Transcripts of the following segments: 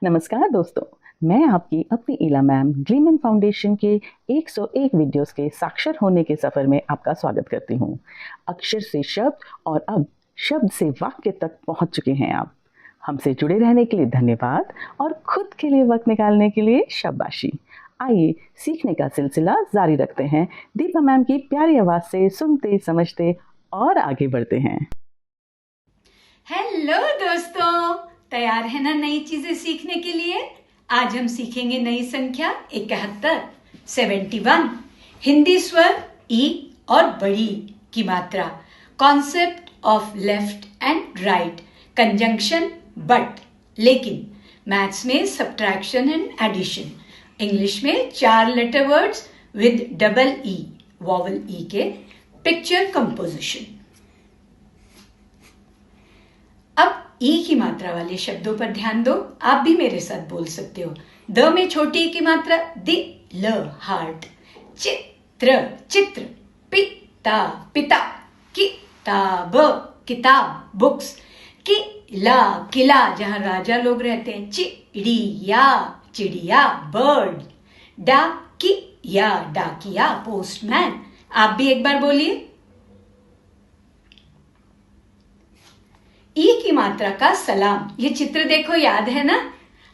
नमस्कार दोस्तों, मैं आपकी अपनी इला मैम ग्लीमन फाउंडेशन के 101 वीडियोस के साक्षर होने के सफ़र में आपका स्वागत करती हूँ। अक्षर से शब्द और अब शब्द से वाक्य तक पहुँच चुके हैं आप। हमसे जुड़े रहने के लिए धन्यवाद और खुद के लिए वक्त निकालने के लिए शाबाशी। आइए सीखने का सिलसिला जारी रखते हैं दीपा मैम की प्यारी आवाज़ से सुनते समझते और आगे बढ़ते हैं। हेलो दोस्तों, तैयार है ना नई चीजें सीखने के लिए? आज हम सीखेंगे नई संख्या 71 हिंदी स्वर ई और बड़ी की मात्रा, concept of left and right, conjunction but, लेकिन मैथ्स में सब्ट्रैक्शन एंड एडिशन, इंग्लिश में 4 letter words with double E, vowel E के, पिक्चर कंपोजिशन। अब ई की मात्रा वाले शब्दों पर ध्यान दो। आप भी मेरे साथ बोल सकते हो। द में छोटी ई की मात्रा दि, ल हार्ट, चित्र चित्र, पिता पिता, किताब किताब बुक्स, किला किला जहां राजा लोग रहते हैं, चिड़िया चिड़िया बर्ड, डाकिया डाकिया पोस्टमैन। आप भी एक बार बोलिए। ई की मात्रा का सलाम, ये चित्र देखो, याद है ना?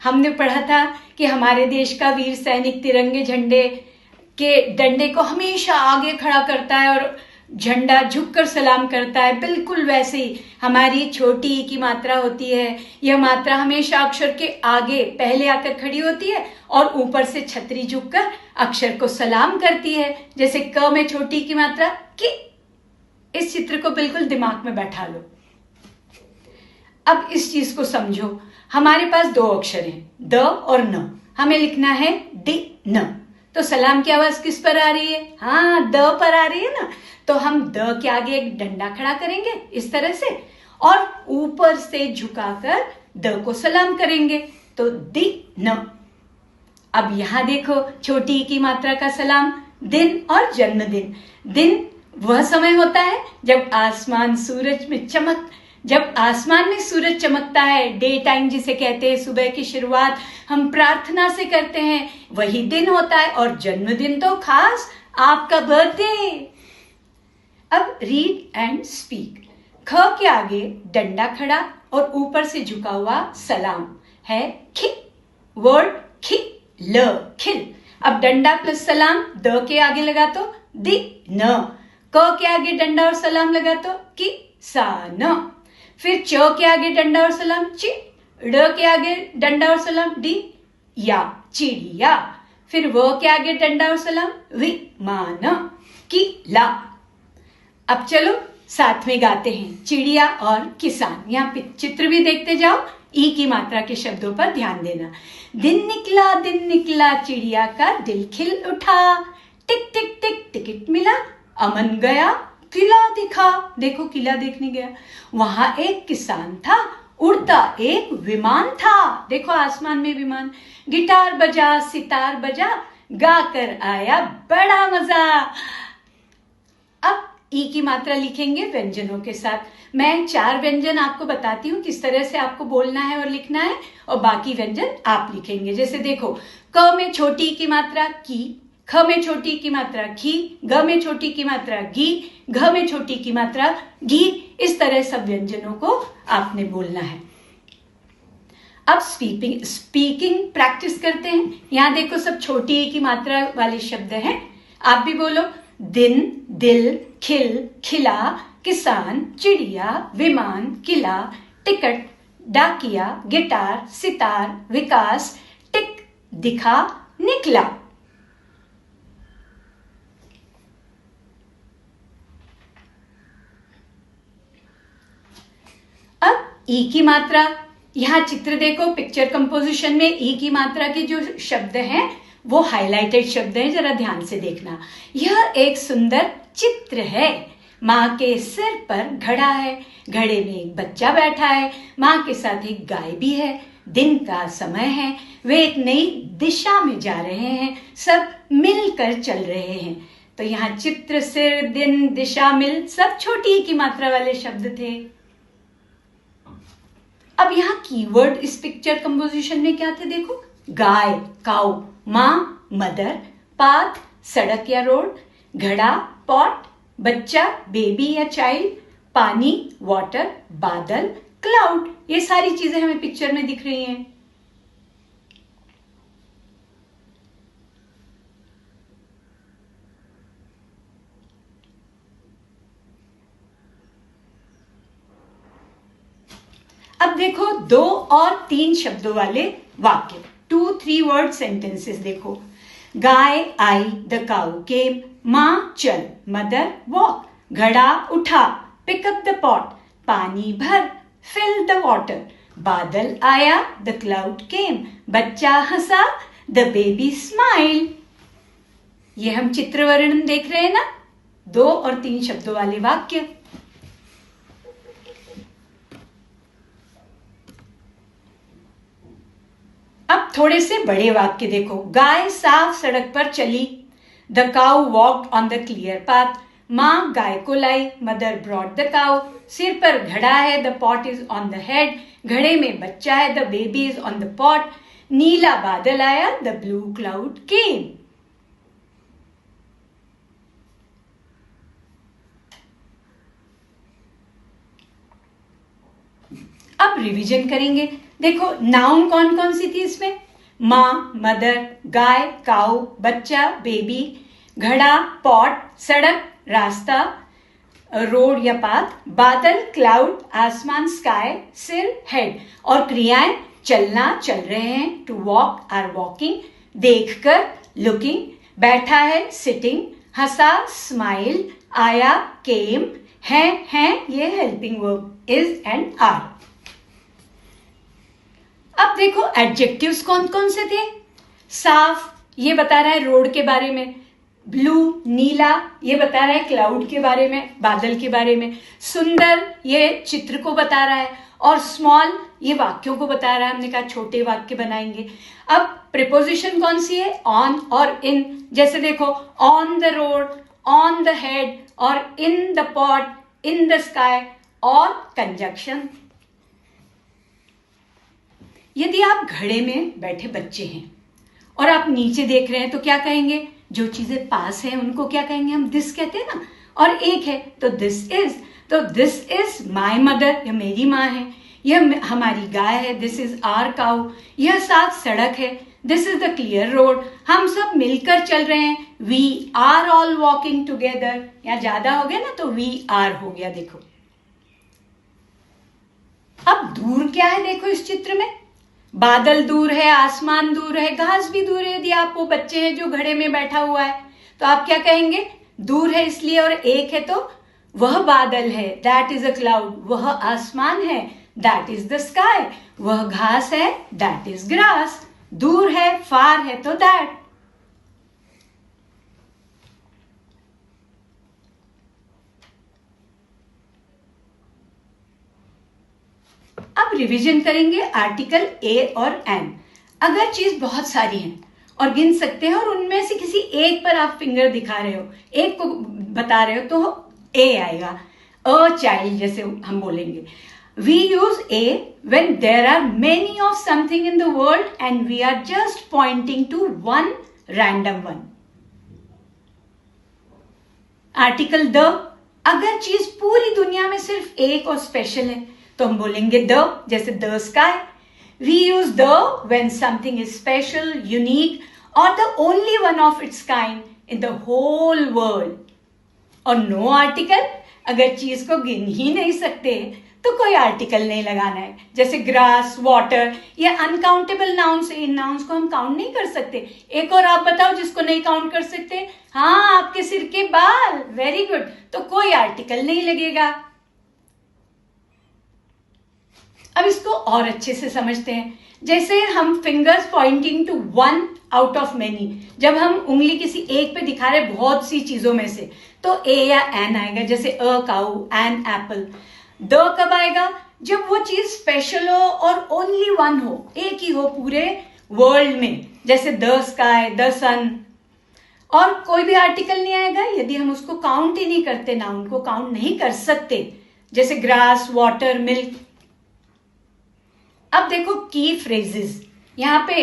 हमने पढ़ा था कि हमारे देश का वीर सैनिक तिरंगे झंडे के डंडे को हमेशा आगे खड़ा करता है और झंडा झुककर सलाम करता है। बिल्कुल वैसे ही हमारी छोटी ई की मात्रा होती है। यह मात्रा हमेशा अक्षर के आगे पहले आकर खड़ी होती है और ऊपर से छतरी झुककर अक्षर को सलाम करती है। जैसे क में छोटी की मात्रा कि। इस चित्र को बिल्कुल दिमाग में बैठा लो। अब इस चीज को समझो। हमारे पास 2 अक्षर हैं, द और न। हमें लिखना है दि न। तो सलाम की आवाज किस पर आ रही है? हाँ, द पर आ रही है ना। तो हम द के आगे एक डंडा खड़ा करेंगे इस तरह से और ऊपर से झुकाकर द को सलाम करेंगे, तो दि न। अब यहां देखो, छोटी की मात्रा का सलाम, दिन और जन्मदिन। दिन वह समय होता है जब आसमान में सूरज चमकता है, डे टाइम जिसे कहते हैं, सुबह की शुरुआत हम प्रार्थना से करते हैं, वही दिन होता है। और जन्मदिन तो खास आपका बर्थडे। अब रीड एंड स्पीक। ख के आगे डंडा खड़ा और ऊपर से झुका हुआ सलाम है खि, वर्ड खि ल, खिल। अब डंडा प्लस सलाम द के आगे लगा तो दि न, क के आगे डंडा और सलाम लगा तो कि सा न, फिर च के आगे डंडा और सलाम चि, ड के आगे डंडा और सलाम डी या चिड़िया, फिर व के आगे डंडा और सलाम विमान, किला। अब चलो साथ में गाते हैं, चिड़िया और किसान। यहाँ चित्र भी देखते जाओ। ई की मात्रा के शब्दों पर ध्यान देना। दिन निकला चिड़िया का दिल खिल उठा, टिक टिक टिक टिकट मिला, अमन गया किला दिखा। देखो, किला देखने गया, वहां एक किसान था, उड़ता एक विमान था। देखो आसमान में विमान। गिटार बजा सितार बजा, गाकर आया बड़ा मजा। अब ई की मात्रा लिखेंगे व्यंजनों के साथ। मैं 4 व्यंजन आपको बताती हूँ किस तरह से आपको बोलना है और लिखना है, और बाकी व्यंजन आप लिखेंगे। जैसे देखो, क में छोटी की मात्रा की, ख में छोटी की मात्रा खी, ग में छोटी की मात्रा गी, घ में छोटी की मात्रा घी। इस तरह सब व्यंजनों को आपने बोलना है। अब स्पीकिंग प्रैक्टिस करते हैं। यहां देखो, सब छोटी की मात्रा वाले शब्द हैं। आप भी बोलो। दिन, दिल, खिल, खिला, किसान, चिड़िया, विमान, किला, टिकट, डाकिया, गिटार, सितार, विकास, टिक, दिखा, निकला। अब ई की मात्रा, यहां चित्र देखो, पिक्चर कंपोजिशन में ई की मात्रा के जो शब्द हैं वो हाइलाइटेड शब्द हैं, जरा ध्यान से देखना। यह एक सुंदर चित्र है। माँ के सिर पर घड़ा है, घड़े में एक बच्चा बैठा है, माँ के साथ एक गाय भी है। दिन का समय है, वे एक नई दिशा में जा रहे हैं, सब मिलकर चल रहे हैं। तो यहाँ चित्र, सिर, दिन, दिशा, मिल सब छोटी की मात्रा वाले शब्द थे। अब यहाँ कीवर्ड इस पिक्चर कंपोजिशन में क्या थे देखो, गाय काउ, माँ मदर, पाथ सड़क या रोड, घड़ा पॉट, बच्चा बेबी या चाइल्ड, पानी वाटर, बादल क्लाउड। ये सारी चीजें हमें पिक्चर में दिख रही हैं। अब देखो 2 और 3 शब्दों वाले वाक्य, 2-3 वर्ड सेंटेंसेस देखो। गाय आई, द काउ केम, माँ चल, मदर वॉक, घड़ा उठा, पिक अप द पॉट, पानी भर, फिल द वाटर, बादल आया, द क्लाउड केम, बच्चा हंसा, द बेबी स्माइल। ये हम चित्र वर्णन देख रहे हैं ना, 2 और 3 शब्दों वाले वाक्य। अब थोड़े से बड़े वाक्य देखो। गाय साफ सड़क पर चली, the cow walked on the clear path, माँ गाय को लाई, मदर ब्रॉट द काउ, सिर पर घड़ा है, the pot is on the head, घड़े में बच्चा है, the baby is on the pot, नीला बादल आया, द ब्लू क्लाउड केम। अब रिवीजन करेंगे। देखो नाउन कौन कौन सी थी इसमें, माँ मदर, गाय काउ, बच्चा बेबी, घड़ा पॉट, सड़क रास्ता रोड या पाथ, बादल क्लाउड आसमान स्काई, सिर हेड, और क्रियाएं चलना चल रहे हैं, टू वॉक आर वॉकिंग, देखकर लुकिंग, बैठा है सिटिंग, हंसा स्माइल, आया केम, है ये helping verb is and are. अब देखो एडजेक्टिव्स कौन कौन से थे। साफ ये बता रहा है रोड के बारे में, ब्लू नीला ये बता रहा है क्लाउड के बारे में, बादल के बारे में, सुंदर ये चित्र को बता रहा है, और स्मॉल ये वाक्यों को बता रहा है। हमने कहा छोटे वाक्य बनाएंगे। अब प्रीपोजिशन कौन सी है, ऑन और इन। जैसे देखो on the road, on the head, और in the pot, in the sky, और कंजक्शन। यदि आप घड़े में बैठे बच्चे हैं और आप नीचे देख रहे हैं तो क्या कहेंगे, जो चीजें पास हैं उनको क्या कहेंगे, हम दिस कहते हैं ना, और एक है तो दिस इज, तो दिस इज माई मदर, यह मेरी माँ है, यह हमारी गाय है, दिस इज आर काउ, यह साफ सड़क है, this is the clear road, हम सब मिलकर चल रहे हैं, we are all walking together. यहाँ ज्यादा हो गया ना तो वी आर हो गया। देखो अब दूर क्या है, देखो इस चित्र में बादल दूर है, आसमान दूर है, घास भी दूर है। यदि आप वो बच्चे हैं जो घड़े में बैठा हुआ है तो आप क्या कहेंगे, दूर है इसलिए, और एक है तो वह बादल है, दैट इज अ क्लाउड, वह आसमान है, दैट इज द स्काई, वह घास है, दैट इज ग्रास, दूर है फार है तो दैट। अब रिवीजन करेंगे आर्टिकल ए और एन। अगर चीज बहुत सारी है और गिन सकते हैं और उनमें से किसी एक पर आप फिंगर दिखा रहे हो, एक को बता रहे हो, तो ए आएगा। अ चाइल्ड जैसे हम बोलेंगे, we use a when there are many of something in the world and we are just pointing to one random one. Article the, अगर चीज पूरी दुनिया में सिर्फ एक और स्पेशल है तो हम बोलेंगे द, जैसे the sky. We use the when something is special, unique, और the only one of its kind in the whole world. और नो आर्टिकल, अगर चीज को गिन ही नहीं सकते तो कोई आर्टिकल नहीं लगाना है। जैसे ग्रास, वाटर, ये अनकाउंटेबल नाउन्स, इन नाउन्स को हम काउंट नहीं कर सकते। एक और आप बताओ जिसको नहीं काउंट कर सकते, हाँ आपके सिर के बाल, वेरी गुड, तो कोई आर्टिकल नहीं लगेगा। अब इसको और अच्छे से समझते हैं। जैसे हम fingers pointing to one out of many, जब हम उंगली किसी एक पे दिखा रहे बहुत सी चीजों में से, तो ए या एन आएगा। जैसे अ काऊ, एन एप्पल। द कब आएगा, जब वो चीज स्पेशल हो और ओनली वन हो, एक ही हो पूरे वर्ल्ड में, जैसे द स्काई, द सन। और कोई भी आर्टिकल नहीं आएगा यदि हम उसको काउंट ही नहीं करते, नाउन को काउंट नहीं कर सकते। जैसे ग्रास, वाटर, मिल्क। अब देखो की फ्रेजेस, यहाँ पे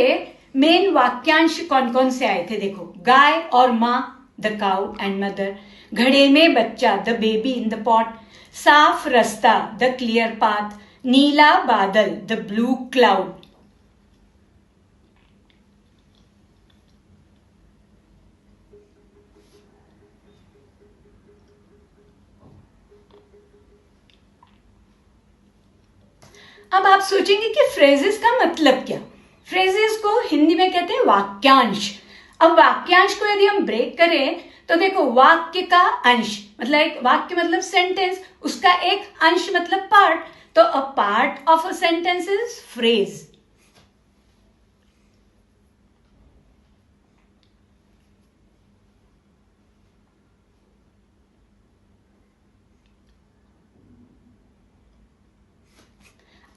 मेन वाक्यांश कौन कौन से आए थे देखो, गाय और माँ, द काउ एंड मदर, घड़े में बच्चा, the baby in the pot, साफ रास्ता, द क्लियर पाथ, नीला बादल, द ब्लू क्लाउड। अब आप सोचेंगे कि फ्रेजेस का मतलब क्या? फ्रेजेस को हिंदी में कहते हैं वाक्यांश। अब वाक्यांश को यदि हम ब्रेक करें तो देखो, वाक्य का अंश मतलब, एक वाक्य मतलब सेंटेंस, उसका एक अंश मतलब पार्ट, तो a part of a sentence is phrase.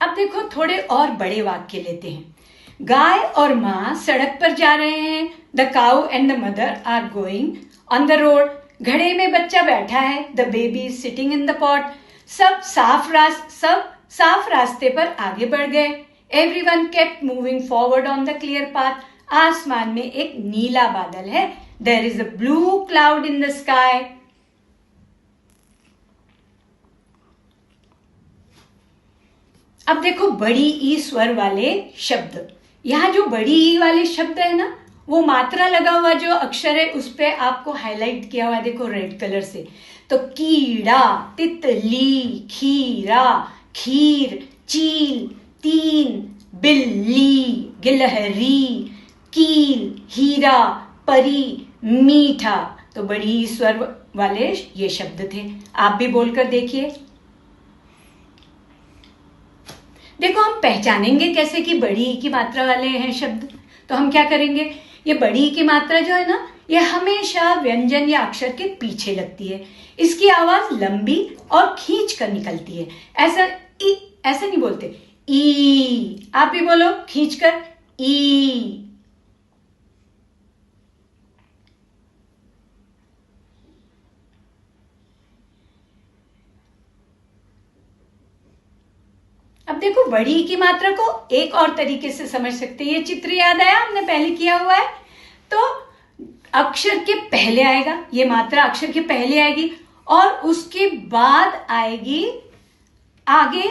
अब देखो थोड़े और बड़े वाक्य लेते हैं। गाय और माँ सड़क पर जा रहे हैं, the cow and the mother are going on the road, घड़े में बच्चा बैठा है, the baby is sitting in the pot, सब साफ रास्ते पर आगे बढ़ गए, everyone kept moving forward on the clear path, आसमान में एक नीला बादल है, there is a blue cloud in the sky. अब देखो बड़ी ई स्वर वाले शब्द, यहाँ जो बड़ी ई वाले शब्द है ना, वो मात्रा लगा हुआ जो अक्षर है उस पे आपको हाईलाइट किया हुआ है देखो रेड कलर से। तो कीड़ा, तितली, खीरा, खीर, चील, तीन, बिल्ली, गिलहरी, कील, हीरा, परी, मीठा। तो बड़ी ई स्वर वाले ये शब्द थे। आप भी बोलकर देखिए। देखो हम पहचानेंगे कैसे कि बड़ी ई की मात्रा वाले हैं शब्द? तो हम क्या करेंगे, ये बड़ी ई की मात्रा जो है ना, ये हमेशा व्यंजन या अक्षर के पीछे लगती है। इसकी आवाज लंबी और खींच कर निकलती है। ऐसा नहीं बोलते ई, आप भी बोलो खींच कर ई। अब देखो बड़ी ई की मात्रा को एक और तरीके से समझ सकते हैं। ये चित्र याद आया, हमने पहले किया हुआ है। तो अक्षर के पहले आएगा, ये मात्रा अक्षर के पहले आएगी और उसके बाद आएगी आगे।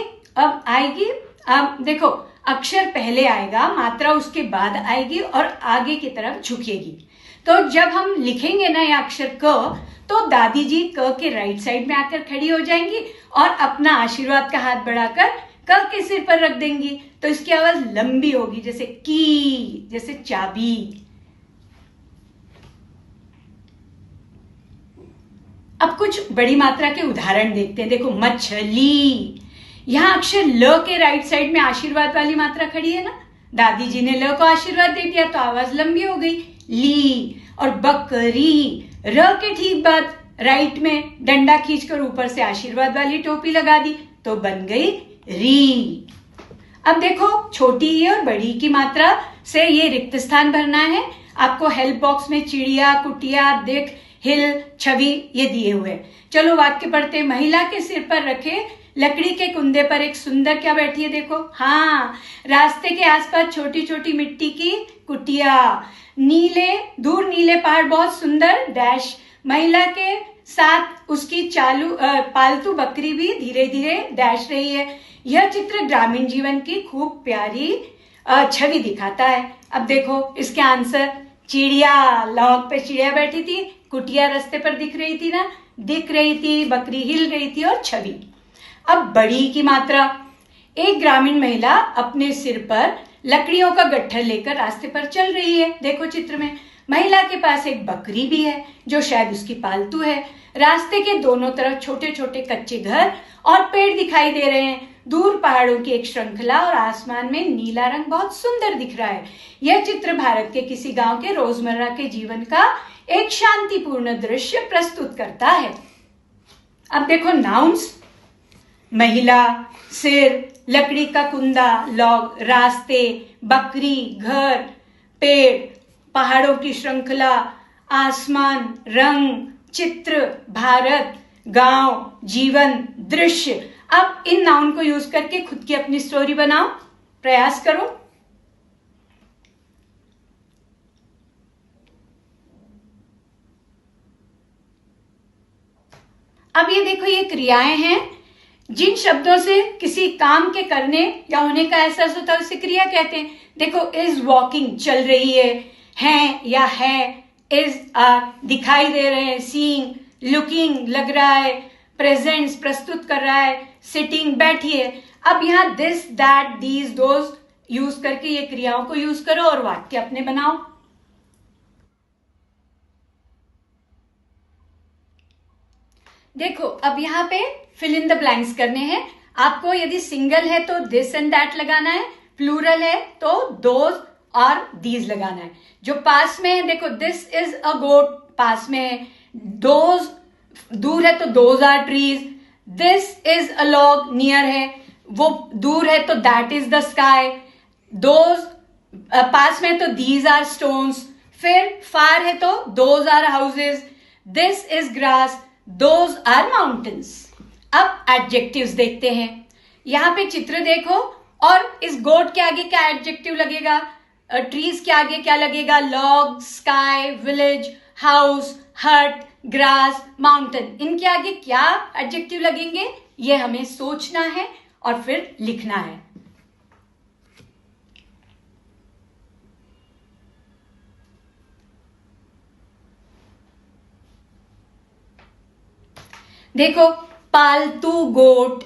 अब देखो अक्षर पहले आएगा, मात्रा उसके बाद आएगी और आगे की तरफ झुकेगी। तो जब हम लिखेंगे ना ये अक्षर क, तो दादी जी क के राइट साइड में आकर खड़ी हो जाएंगी और अपना आशीर्वाद का हाथ बढ़ाकर क के सिर पर रख देंगी। तो इसकी आवाज लंबी होगी, जैसे की, जैसे चाबी। अब कुछ बड़ी मात्रा के उदाहरण देखते हैं। देखो मछली, यहां अक्षर ल के राइट साइड में आशीर्वाद वाली मात्रा खड़ी है ना, दादी जी ने ल को आशीर्वाद दे दिया तो आवाज लंबी हो गई, ली। और बकरी, र के ठीक बाद राइट में डंडा खींचकर ऊपर से आशीर्वाद वाली टोपी लगा दी तो बन गई री। अब देखो छोटी ई और बड़ी की मात्रा से ये रिक्त स्थान भरना है। आपको हेल्प बॉक्स में चिड़िया, कुटिया, दिख, हिल, छवि ये दिए हुए। चलो वाक्य पढ़ते। महिला के सिर पर रखे लकड़ी के कुंदे पर एक सुंदर क्या बैठी है देखो, हाँ, रास्ते के आसपास छोटी छोटी मिट्टी की कुटिया, नीले दूर नीले पहाड़ बहुत सुंदर डैश, महिला के साथ उसकी पालतू बकरी भी धीरे धीरे डैश रही है। यह चित्र ग्रामीण जीवन की खूब प्यारी छवि दिखाता है। अब देखो इसके आंसर, चिड़िया, लॉग पे चिड़िया बैठी थी, कुटिया रास्ते पर दिख रही थी ना, दिख रही थी, बकरी हिल रही थी, और छवि। अब बड़ी की मात्रा, एक ग्रामीण महिला अपने सिर पर लकड़ियों का गट्ठर लेकर रास्ते पर चल रही है। देखो चित्र में महिला के पास एक बकरी भी है जो शायद उसकी पालतू है। रास्ते के दोनों तरफ छोटे छोटे कच्चे घर और पेड़ दिखाई दे रहे हैं। दूर पहाड़ों की एक श्रृंखला और आसमान में नीला रंग बहुत सुंदर दिख रहा है। यह चित्र भारत के किसी गांव के रोजमर्रा के जीवन का एक शांतिपूर्ण दृश्य प्रस्तुत करता है। अब देखो नाउन्स, महिला, सिर, लकड़ी का कुंदा, लॉग, रास्ते, बकरी, घर, पेड़, पहाड़ों की श्रृंखला, आसमान, रंग, चित्र, भारत, गांव, जीवन, दृश्य। अब इन नाउन को यूज करके खुद की अपनी स्टोरी बनाओ। प्रयास करो। अब ये देखो, ये क्रियाएं हैं जिन शब्दों से किसी काम के करने या होने का एहसास होता है उसे क्रिया कहते हैं। देखो, इज वॉकिंग चल रही है या है, इज दिखाई दे रहे हैं, सीइंग लुकिंग लग रहा है, प्रेजेंट्स प्रस्तुत कर रहा है, सिटिंग बैठी है। अब यहां this that these those use करके ये क्रियाओं को यूज करो और वाक्य अपने बनाओ। देखो, अब यहाँ पे फिल इन द ब्लैंक्स करने हैं आपको। यदि सिंगल है तो दिस एंड दैट लगाना है, प्लूरल है तो दोज और दीज लगाना है। जो पास में है, देखो दिस इज अ गोट पास में है, दोज दूर है तो those are trees, this is a log near है, वो दूर है तो that is the sky, those पास में है तो दीज आर स्टोन्स, फिर फार है तो those are houses, this is grass, those are mountains. अब एडजेक्टिव्स देखते हैं। यहां पे चित्र देखो और इस गोट के आगे क्या एडजेक्टिव लगेगा, ट्रीज के आगे क्या लगेगा, लॉग, स्काई, विलेज, हाउस, हट, ग्रास, माउंटेन। इनके आगे क्या एडजेक्टिव लगेंगे ये हमें सोचना है और फिर लिखना है। देखो, पालतू गोट,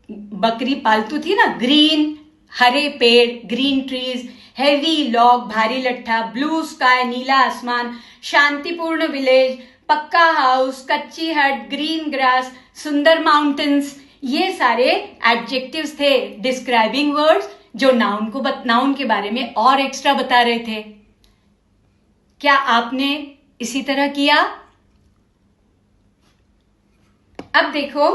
बकरी पालतू थी ना, ग्रीन हरे पेड़, ग्रीन ट्रीज, हैवी लॉग भारी लट्ठा, ब्लू स्काई नीला आसमान, शांतिपूर्ण विलेज, पक्का हाउस, कच्ची हट, ग्रीन ग्रास, सुंदर माउंटेन्स। ये सारे एडजेक्टिव्स थे, डिस्क्राइबिंग वर्ड्स, जो नाउन के बारे में और एक्स्ट्रा बता रहे थे। क्या आपने इसी तरह किया? अब देखो,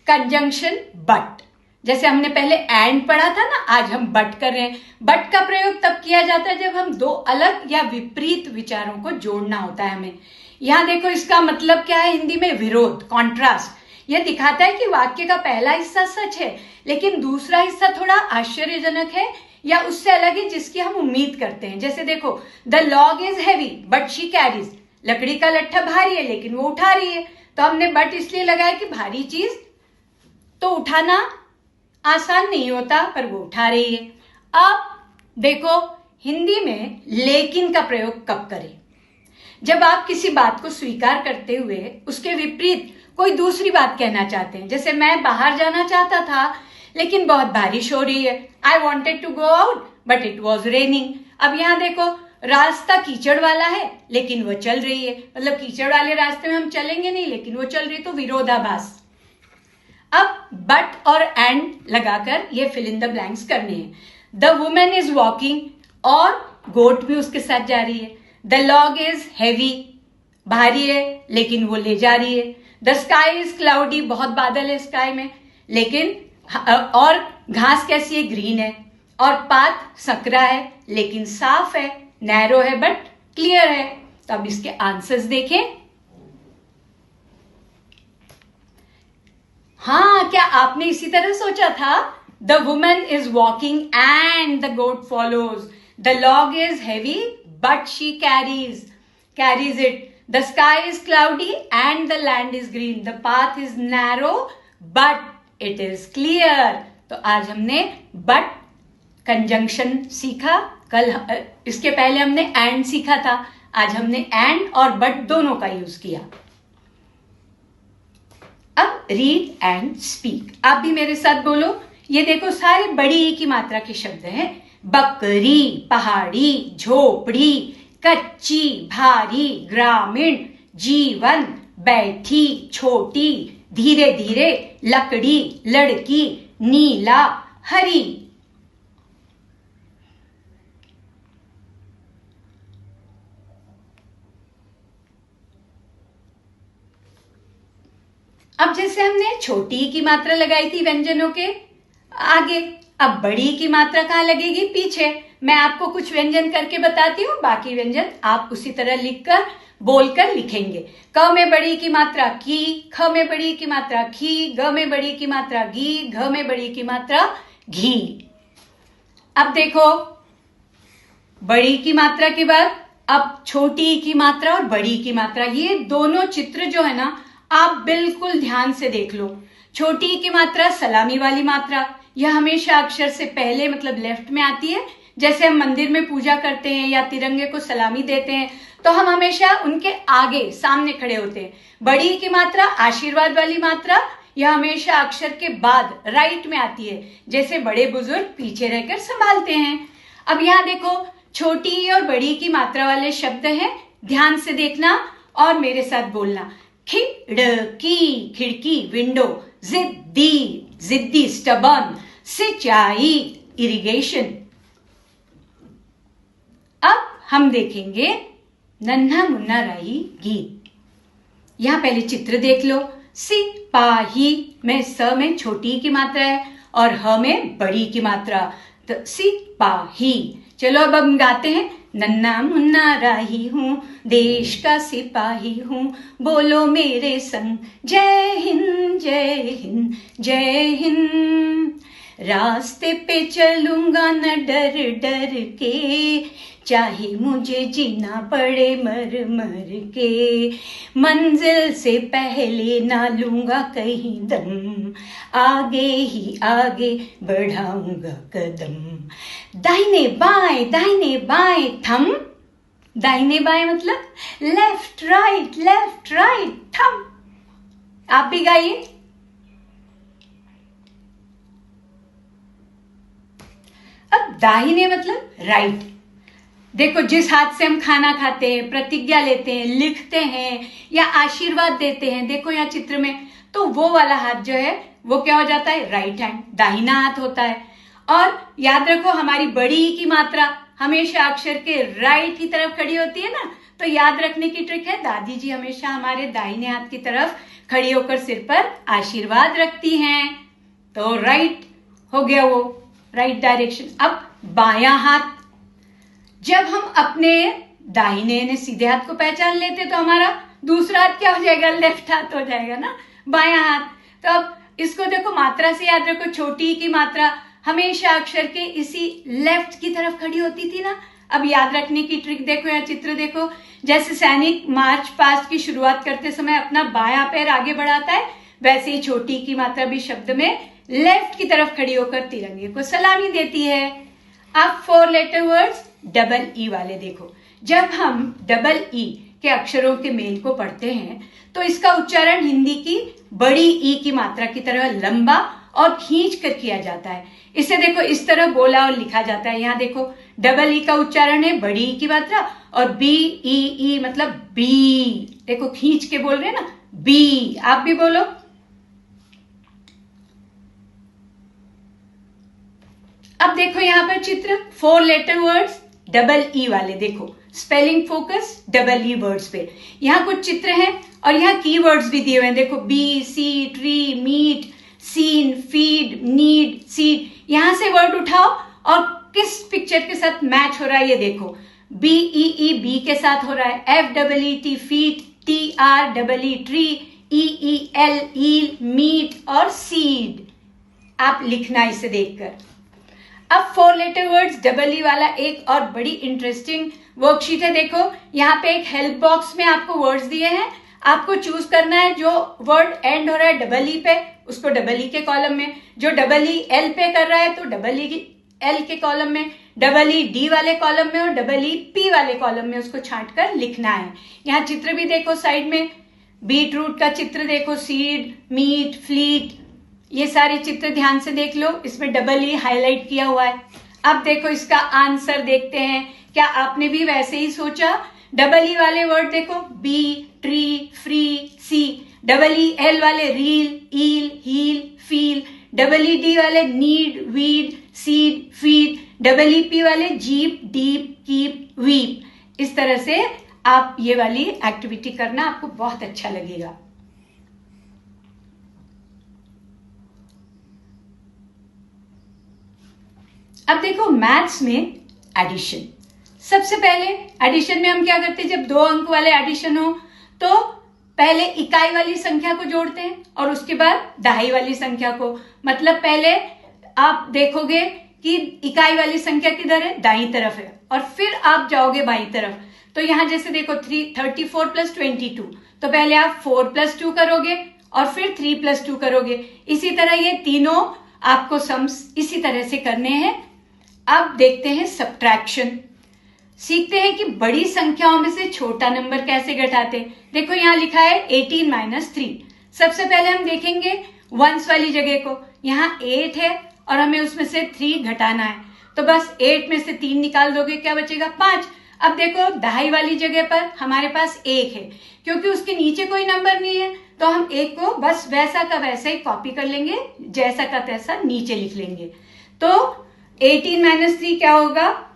कंजंक्शन बट। जैसे हमने पहले एंड पढ़ा था ना, आज हम बट कर रहे हैं। बट का प्रयोग तब किया जाता है जब हम दो अलग या विपरीत विचारों को जोड़ना होता है हमें। यहां देखो, इसका मतलब क्या है हिंदी में, विरोध, कॉन्ट्रास्ट। यह दिखाता है कि वाक्य का पहला हिस्सा सच है लेकिन दूसरा हिस्सा थोड़ा आश्चर्यजनक है या उससे अलग है जिसकी हम उम्मीद करते हैं। जैसे देखो, the log is heavy but she carries, लकड़ी का लट्ठा भारी है लेकिन वो उठा रही है। तो हमने बट इसलिए लगाया कि भारी चीज तो उठाना आसान नहीं होता, पर वो उठा रही है। अब देखो, हिंदी में लेकिन का प्रयोग कब करें? जब आप किसी बात को स्वीकार करते हुए उसके विपरीत कोई दूसरी बात कहना चाहते हैं। जैसे मैं बाहर जाना चाहता था लेकिन बहुत बारिश हो रही है, I wanted to go out but it was raining. अब यहां देखो, रास्ता कीचड़ वाला है लेकिन वो चल रही है, मतलब कीचड़ वाले रास्ते में हम चलेंगे नहीं लेकिन वो चल रही, तो विरोधाभास। अब बट और एंड लगाकर ये फिल इन द ब्लैंक्स करने हैं। द वुमेन इज वॉकिंग और गोट भी उसके साथ जा रही है। द लॉग इज हैवी, भारी है लेकिन वो ले जा रही है। द स्काई इज क्लाउडी, बहुत बादल है स्काई में, लेकिन और घास कैसी है, ग्रीन है। और पाथ सकरा है लेकिन साफ है, नैरो है बट क्लियर है। तो अब इसके आंसर्स देखें। हाँ, क्या आपने इसी तरह सोचा था? The woman is walking and the goat follows, the log is heavy but she carries it, the sky is cloudy and the land is green, the path is narrow but it is clear. तो आज हमने but conjunction सीखा, कल इसके पहले हमने and सीखा था, आज हमने एंड और बट दोनों का यूज किया। अब रीड एंड स्पीक, आप भी मेरे साथ बोलो। ये देखो, सारे बड़ी ई की मात्रा के शब्द हैं। बकरी, पहाड़ी, झोपड़ी, कच्ची, भारी, ग्रामीण, जीवन, बैठी, छोटी, धीरे धीरे, लकड़ी, लड़की, नीला, हरी। अब जैसे हमने छोटी की मात्रा लगाई थी व्यंजनों के आगे, अब बड़ी की मात्रा कहां लगेगी? पीछे। मैं आपको कुछ व्यंजन करके बताती हूँ, बाकी व्यंजन आप उसी तरह लिखकर बोलकर लिखेंगे। क में बड़ी की मात्रा की, ख में बड़ी की मात्रा खी, ग में बड़ी की मात्रा गी, घ में बड़ी की मात्रा घी। अब देखो, बड़ी की मात्रा के बाद अब छोटी की मात्रा और बड़ी की मात्रा, ये दोनों चित्र जो है ना आप बिल्कुल ध्यान से देख लो। छोटी की मात्रा सलामी वाली मात्रा, यह हमेशा अक्षर से पहले मतलब लेफ्ट में आती है। जैसे हम मंदिर में पूजा करते हैं या तिरंगे को सलामी देते हैं तो हम हमेशा उनके आगे सामने खड़े होते हैं। बड़ी की मात्रा आशीर्वाद वाली मात्रा, यह हमेशा अक्षर के बाद राइट में आती है, जैसे बड़े बुजुर्ग पीछे रहकर संभालते हैं। अब यहाँ देखो, छोटी और बड़ी की मात्रा वाले शब्द हैं, ध्यान से देखना और मेरे साथ बोलना। खिड़की, खिड़की, विंडो। जिद्दी, जिद्दी, स्टबर्न। सिंचाई, इरिगेशन। अब हम देखेंगे नन्हा मुन्ना राही गीत। यहां पहले चित्र देख लो। सिपाही में स में छोटी की मात्रा है और ह में बड़ी की मात्रा, तो सिपाही। चलो अब हम गाते हैं। नन्ना मुन्ना राही हूँ, देश का सिपाही हूँ, बोलो मेरे संग जय हिंद जय हिंद जय हिंद। रास्ते पे चलूंगा न डर डर के, चाहे मुझे जीना पड़े मर मर के, मंजिल से पहले ना लूंगा कहीं दम, आगे ही आगे बढ़ाऊंगा कदम। दाहिने बाएं थम। दाहिने बाएं मतलब लेफ्ट राइट थम। आप भी गाइए। अब दाहिने मतलब राइट। देखो, जिस हाथ से हम खाना खाते हैं, प्रतिज्ञा लेते हैं, लिखते हैं या आशीर्वाद देते हैं, देखो यहाँ चित्र में, तो वो वाला हाथ जो है वो क्या हो जाता है? राइट हैंड, दाहिना हाथ होता है। और याद रखो, हमारी बड़ी की मात्रा हमेशा अक्षर के राइट की तरफ खड़ी होती है ना, तो याद रखने की ट्रिक है, दादी जी हमेशा हमारे दाहिने हाथ की तरफ खड़ी होकर सिर पर आशीर्वाद रखती हैं। तो राइट हो गया वो, राइट डायरेक्शन। अब बायां हाथ, जब हम अपने दाहिने यानी सीधे हाथ को पहचान लेते तो हमारा दूसरा हाथ क्या हो जाएगा? लेफ्ट हाथ हो जाएगा ना, बायां हाथ। तो अब इसको देखो, मात्रा से याद रखो, छोटी की मात्रा हमेशा अक्षर के इसी लेफ्ट की तरफ खड़ी होती थी ना। अब याद रखने की ट्रिक देखो, या चित्र देखो, जैसे सैनिक मार्च पास्ट की शुरुआत करते समय अपना बायां पैर आगे बढ़ाता है, वैसे ही छोटी की मात्रा भी शब्द में लेफ्ट की तरफ खड़ी होकर तिरंगे को सलामी देती है। अब 4 लेटर वर्ड्स डबल ई वाले देखो। जब हम डबल ई के अक्षरों के मेल को पढ़ते हैं तो इसका उच्चारण हिंदी की बड़ी ई की मात्रा की तरह लंबा और खींच कर किया जाता है। इसे देखो, इस तरह बोला और लिखा जाता है। यहाँ देखो, डबल ई का उच्चारण है बड़ी ई की मात्रा, और बी ई ई मतलब बी। देखो खींच के बोल रहे हैं ना, बी। आप भी बोलो। अब देखो यहाँ पर चित्र 4 लेटर वर्ड्स डबल ई वाले। देखो, spelling focus double E words पे। यहाँ कुछ चित्र हैं और यहाँ की वर्ड्स भी दिए हुए हैं। देखो, bee, see, tree, meet, seen, feed, need, seed. यहां से वर्ड उठाओ और किस पिक्चर के साथ मैच हो रहा है ये देखो। बी ई ई बी के साथ हो रहा है, F double E T feet, T R double E tree, E E L eel, meet और सीड। आप लिखना इसे देखकर। अब 4 लेटर वर्ड्स डबल ई वाला एक और बड़ी इंटरेस्टिंग वर्कशीट है। देखो, यहाँ पे एक हेल्प बॉक्स में आपको वर्ड्स दिए हैं। आपको चूज करना है जो वर्ड एंड हो रहा है डबल ई पे, उसको डबल ई के कॉलम में, जो डबल ई एल पे कर रहा है तो डबल ई एल के कॉलम में, डबल ई डी वाले कॉलम में और डबल ई पी वाले कॉलम में उसको छांट कर लिखना है। यहाँ चित्र भी देखो, साइड में बीट रूट का चित्र देखो, सीड, मीट, फ्लीट, ये सारे चित्र ध्यान से देख लो, इसमें डबल ई हाईलाइट किया हुआ है। अब देखो इसका आंसर देखते हैं। क्या आपने भी वैसे ही सोचा? डबल ई वाले वर्ड देखो, bee, tree, free, see. Double E L वाले reel, eel, heel, feel. Double E D वाले need, weed, seed, feed. Double E P वाले जीप, डीप, कीप, वीप। इस तरह से आप ये वाली एक्टिविटी करना, आपको बहुत अच्छा लगेगा। अब देखो, मैथ्स में एडिशन। सबसे पहले एडिशन में हम क्या करते हैं, जब 2 अंक वाले एडिशन हो तो पहले इकाई वाली संख्या को जोड़ते हैं और उसके बाद दहाई वाली संख्या को। मतलब पहले आप देखोगे कि इकाई वाली संख्या किधर है, दाईं तरफ है, और फिर आप जाओगे बाईं तरफ। तो यहाँ जैसे देखो 34 + 22, तो पहले आप 4 + 2 करोगे और फिर 3 + 2 करोगे। इसी तरह ये तीनों आपको सम्स इसी तरह से करने हैं। अब देखते हैं सब्ट्रैक्शन, सीखते हैं कि बड़ी संख्याओं में से छोटा नंबर कैसे घटाते। देखो यहाँ लिखा है 18 - 3। सबसे पहले हम देखेंगे वंस वाली जगह को। यहाँ 8 है और हमें उसमें से 3 घटाना है, तो बस 8 में से 3 निकाल दोगे, क्या बचेगा, 5। अब देखो दहाई वाली जगह पर हमारे पास 1 है, क्योंकि उसके नीचे कोई नंबर नहीं है, तो हम 1 को बस वैसा का वैसा ही कॉपी कर लेंगे, जैसा का तैसा नीचे लिख लेंगे। तो 18 - 3 क्या होगा,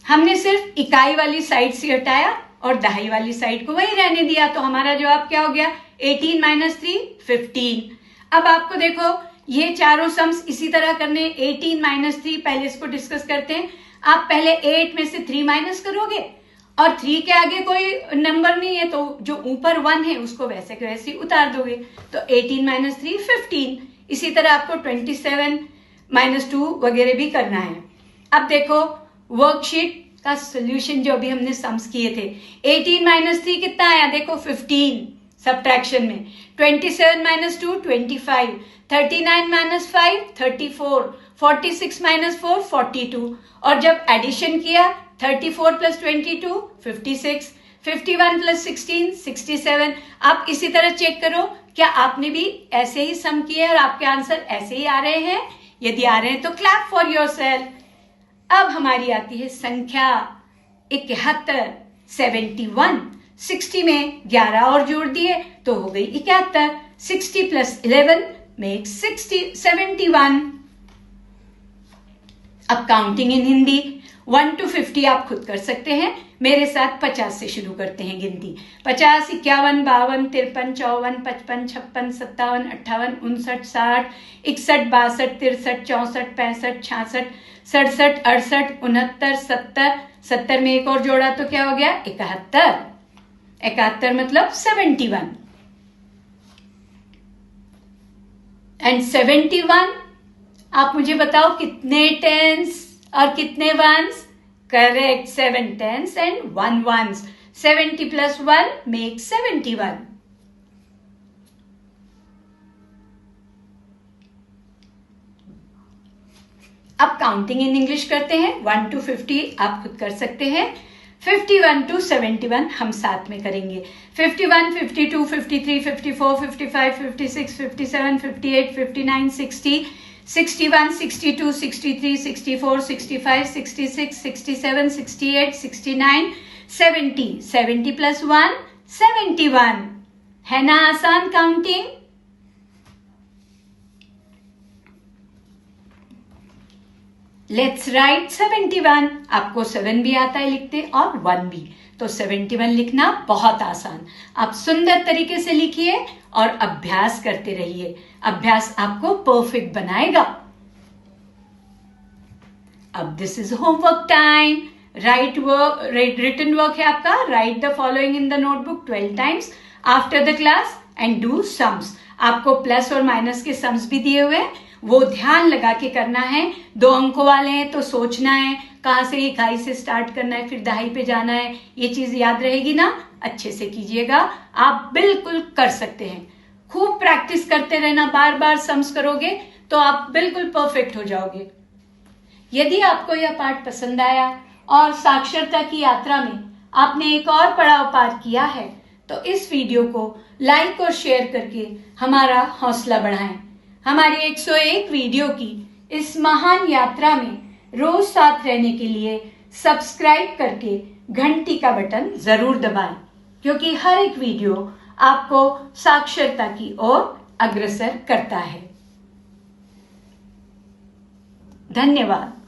हमने सिर्फ इकाई वाली साइड से हटाया और दहाई वाली साइड को वही रहने दिया, तो हमारा जवाब क्या हो गया, 18 - 3 15। अब आपको देखो ये चारों सम्स इसी तरह करने। 18 - 3 पहले इसको डिस्कस करते हैं। आप पहले 8 में से 3 माइनस करोगे और 3 के आगे कोई नंबर नहीं है, तो जो ऊपर 1 है उसको वैसे के वैसे उतार दोगे, तो 18 - 3 15। इसी तरह आपको 27 - 2 वगैरह भी करना है। अब देखो वर्कशीट का सोल्यूशन जो अभी हमने सम्स किए थे, 18 - 3 कितना आया, देखो 15 सब्ट्रैक्शन में, 27 - 2 25, 39 - 5 34, 46 - 4 42, और जब एडिशन किया 34 + 22 56, 51 + 16 67। आप इसी तरह चेक करो क्या आपने भी ऐसे ही सम किए और आपके आंसर ऐसे ही आ रहे हैं। यदि आ रहे हैं तो क्लैप फॉर योरसेल्फ। अब हमारी आती है संख्या 71, 71। 60 में 11 और जोड़ दिए तो हो गई 71। 60 + 11 makes 71। अब काउंटिंग इन हिंदी 1 to 50 आप खुद कर सकते हैं, मेरे साथ 50 से शुरू करते हैं गिनती। 50, 51, 52, 53, 54, 55, 56, 57, 58, 59, 60, 61, 62, 63, 64, 65, 66, 67, 68, 69, 70। 70 में एक और जोड़ा तो क्या हो गया, 71। 71 मतलब 71। एंड 71, आप मुझे बताओ कितने टेंस और कितने ones. Correct, 7 tense and 1 ones. 70 + 1 makes 71। अब काउंटिंग इन इंग्लिश करते हैं। 1 to 50 आप खुद कर सकते हैं, 51 to 71 हम साथ में करेंगे। 51, 52, 53, 54, 55, 56, 57, 58, 59, 60, 61, 62, 63, 64, 65, 66, 67, 68, 69, 70। 70 + 1 71। है ना आसान काउंटिंग। Let's write 71। आपको 7 भी आता है लिखते और 1 भी, तो 71 लिखना बहुत आसान। आप सुंदर तरीके से लिखिए और अभ्यास करते रहिए, अभ्यास आपको परफेक्ट बनाएगा। अब this is homework time. Written work है आपका। Write the following in the notebook 12 times after the class and do sums. आपको प्लस और माइनस के सम्स भी दिए हुए हैं, वो ध्यान लगा के करना है। 2 अंकों वाले हैं तो सोचना है कहाँ से इकाई से स्टार्ट करना है, फिर दहाई पे जाना है। ये चीज याद रहेगी ना, अच्छे से कीजिएगा, आप बिल्कुल कर सकते हैं। खूब प्रैक्टिस करते रहना, बार बार सम्स करोगे तो आप बिल्कुल परफेक्ट हो जाओगे। यदि आपको यह पाठ पसंद आया और साक्षरता की यात्रा में आपने एक और पड़ाव पार किया है, तो इस वीडियो को लाइक और शेयर करके हमारा हौसला बढ़ाएं। हमारी 101 वीडियो की इस महान यात्रा में रोज साथ रहने के लिए सब्सक्राइब करके घंटी का बटन जरूर दबाएं, क्योंकि हर एक वीडियो आपको साक्षरता की ओर अग्रसर करता है। धन्यवाद।